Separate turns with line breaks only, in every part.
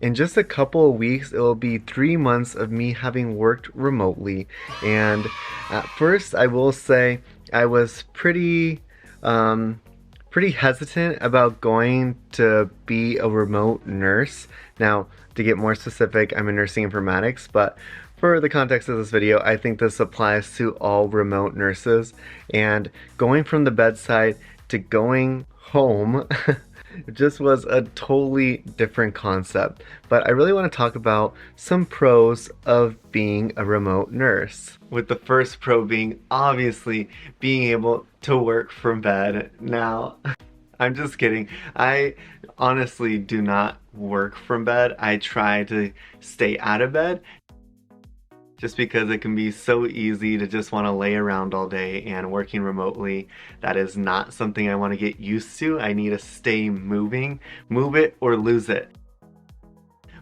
In just a couple of weeks, it will be 3 months of me having worked remotely. And at first, I will say I was pretty hesitant about going to be a remote nurse. Now, to get more specific, I'm in nursing informatics, but for the context of this video, I think this applies to all remote nurses. And going from the bedside to going home just was a totally different concept. But I really want to talk about some pros of being a remote nurse. With the first pro being obviously being able to work from bed. Now, I'm just kidding. I honestly do not work from bed. I try to stay out of bed just because it can be so easy to just want to lay around all day, and working remotely, that is not something I want to get used to. I need to stay moving, move it or lose it.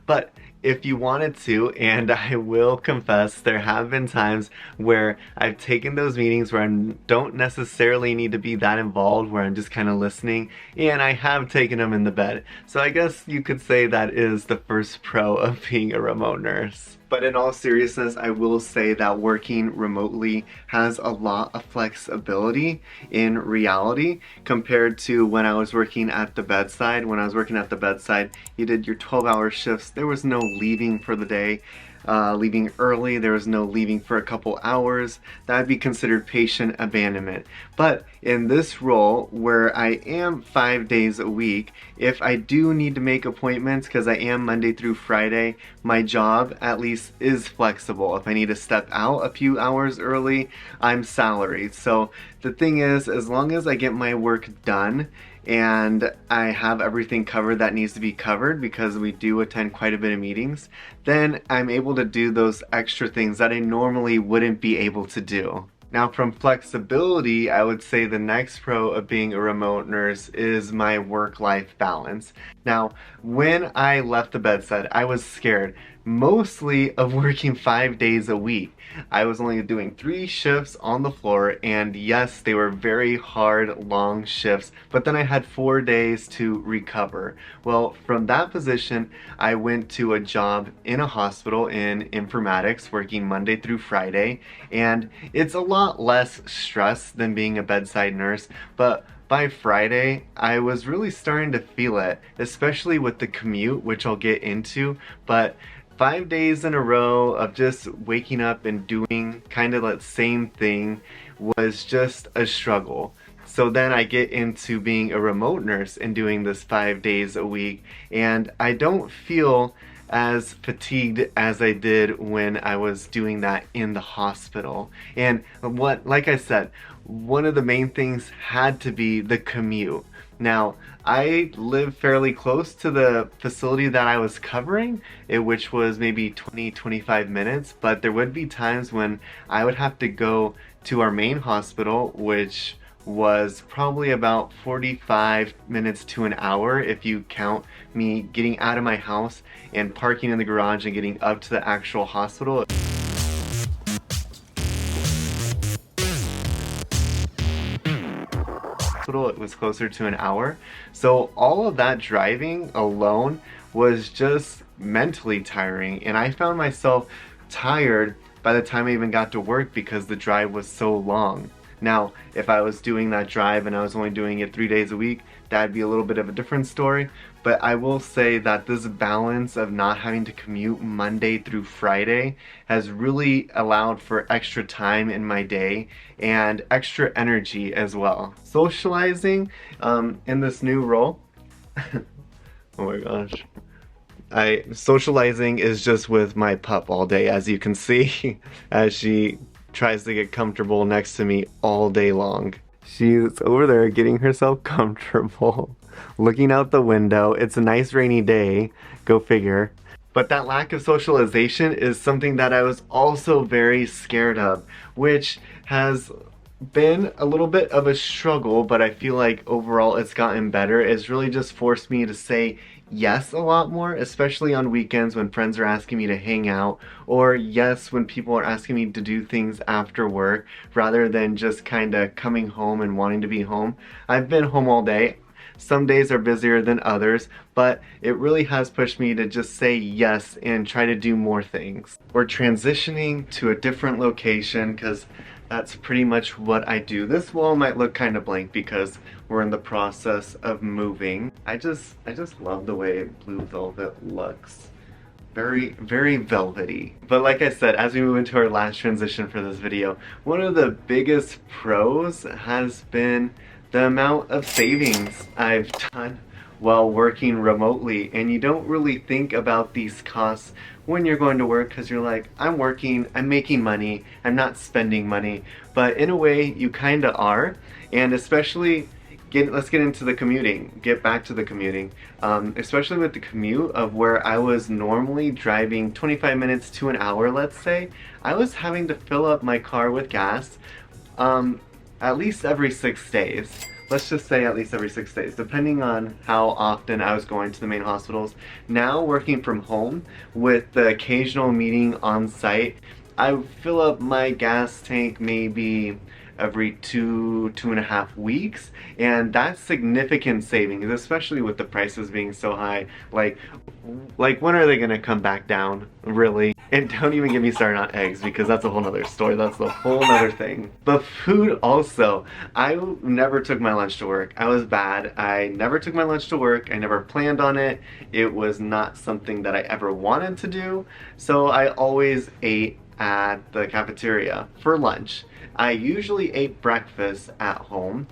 But if you wanted to, and I will confess, there have been times where I've taken those meetings where I don't necessarily need to be that involved, where I'm just kind of listening, and I have taken them in the bed. So I guess you could say that is the first pro of being a remote nurse. But in all seriousness, I will say that working remotely has a lot of flexibility in reality compared to when I was working at the bedside. When I was working at the bedside, you did your 12-hour shifts. There was no leaving for the day. Leaving early, there was no leaving for a couple hours. That would be considered patient abandonment. But in this role, where I am 5 days a week, if I do need to make appointments, because I am Monday through Friday, my job at least is flexible. If I need to step out a few hours early, I'm salaried. So the thing is, as long as I get my work done, and I have everything covered that needs to be covered, because we do attend quite a bit of meetings, then I'm able to do those extra things that I normally wouldn't be able to do. Now, from flexibility, I would say the next pro of being a remote nurse is my work-life balance. Now, when I left the bedside, I was scared mostly of working 5 days a week. I was only doing 3 shifts on the floor, and yes, they were very hard, long shifts, but then I had 4 days to recover. Well, from that position, I went to a job in a hospital in informatics, working Monday through Friday, and it's a lot less stress than being a bedside nurse, but by Friday, I was really starting to feel it, especially with the commute, which I'll get into, but 5 days in a row of just waking up and doing kind of that same thing was just a struggle. So then I get into being a remote nurse and doing this 5 days a week, and I don't feel as fatigued as I did when I was doing that in the hospital. And like I said, one of the main things had to be the commute. Now, I live fairly close to the facility that I was covering, which was maybe 20-25 minutes, but there would be times when I would have to go to our main hospital, which was probably about 45 minutes to an hour if you count me getting out of my house and parking in the garage and getting up to the actual hospital. It was closer to an hour. So all of that driving alone was just mentally tiring, and I found myself tired by the time I even got to work because the drive was so long. Now, if I was doing that drive and I was only doing it 3 days a week, that'd be a little bit of a different story. But I will say that this balance of not having to commute Monday through Friday has really allowed for extra time in my day and extra energy as well. Socializing in this new role, oh my gosh. Socializing is just with my pup all day, as you can see, as she tries to get comfortable next to me all day long. She's over there getting herself comfortable, looking out the window. It's a nice rainy day, go figure. But that lack of socialization is something that I was also very scared of, which has been a little bit of a struggle, but I feel like overall it's gotten better. It's really just forced me to say yes a lot more, especially on weekends when friends are asking me to hang out, or yes when people are asking me to do things after work rather than just kind of coming home and wanting to be home. I've been home all day, Some days are busier than others, but it really has pushed me to just say yes and try to do more things. We're transitioning to a different location because that's pretty much what I do. This wall might look kind of blank because we're in the process of moving. I just love the way blue velvet looks. Very velvety. But like I said, as we move into our last transition for this video, one of the biggest pros has been the amount of savings I've done while working remotely. And you don't really think about these costs when you're going to work because you're like, I'm working, I'm making money, I'm not spending money. But in a way, you kind of are. And especially let's get into the commuting. Get back to the commuting. Especially with the commute of where I was normally driving 25 minutes to an hour, let's say, I was having to fill up my car with gas at least every 6 days. Let's just say at least every 6 days, depending on how often I was going to the main hospitals. Now working from home with the occasional meeting on site, I fill up my gas tank maybe every 2.5 weeks, and that's significant savings, especially with the prices being so high. Like when are they gonna come back down, really? And don't even get me started on eggs, because that's a whole nother story. That's a whole nother thing. But food also. I never took my lunch to work. I was bad. I never took my lunch to work. I never planned on it. It was not something that I ever wanted to do. So I always ate at the cafeteria for lunch. I usually ate breakfast at home,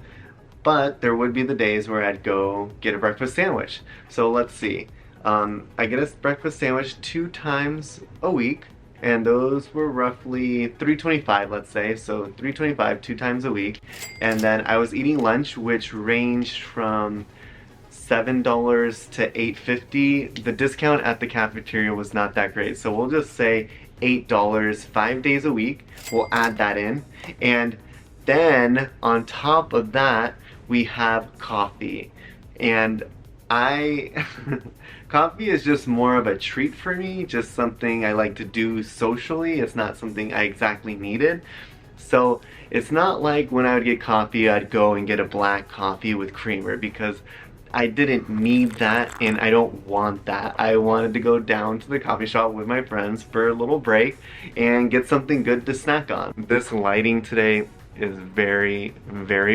but there would be the days where I'd go get a breakfast sandwich. So let's see. I get a breakfast sandwich 2 times a week, and those were roughly $3.25, let's say. So $3.25 2 times a week. And then I was eating lunch, which ranged from $7 to $8.50. The discount at the cafeteria was not that great, so we'll just say $8 5 days a week. We'll add that in, and then on top of that we have coffee. And coffee is just more of a treat for me, just something I like to do socially. It's not something I exactly needed. So it's not like when I would get coffee, I'd go and get a black coffee with creamer, because I didn't need that and I don't want that. I wanted to go down to the coffee shop with my friends for a little break and get something good to snack on. This lighting today is very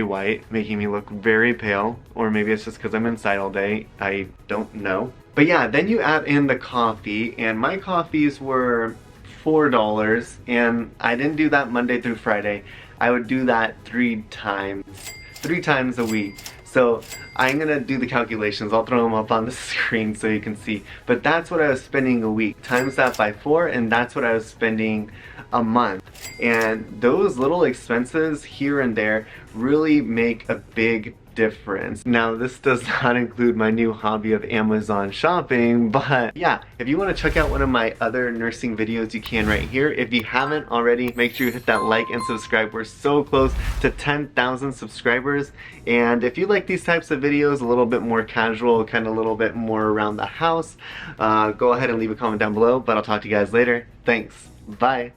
white, making me look very pale, or maybe it's just because I'm inside all day. I don't know. But yeah, then you add in the coffee, and my coffees were $4, and I didn't do that Monday through Friday. I would do that 3 times a week. So I'm gonna do the calculations. I'll throw them up on the screen so you can see. But that's what I was spending a week. Times that by 4, and that's what I was spending a month. And those little expenses here and there really make a big difference. Now, this does not include my new hobby of Amazon shopping, but yeah, if you want to check out one of my other nursing videos, you can right here. If you haven't already, make sure you hit that like and subscribe. We're so close to 10,000 subscribers, and if you like these types of videos, a little bit more casual, kind of a little bit more around the house, go ahead and leave a comment down below, but I'll talk to you guys later. Thanks. Bye.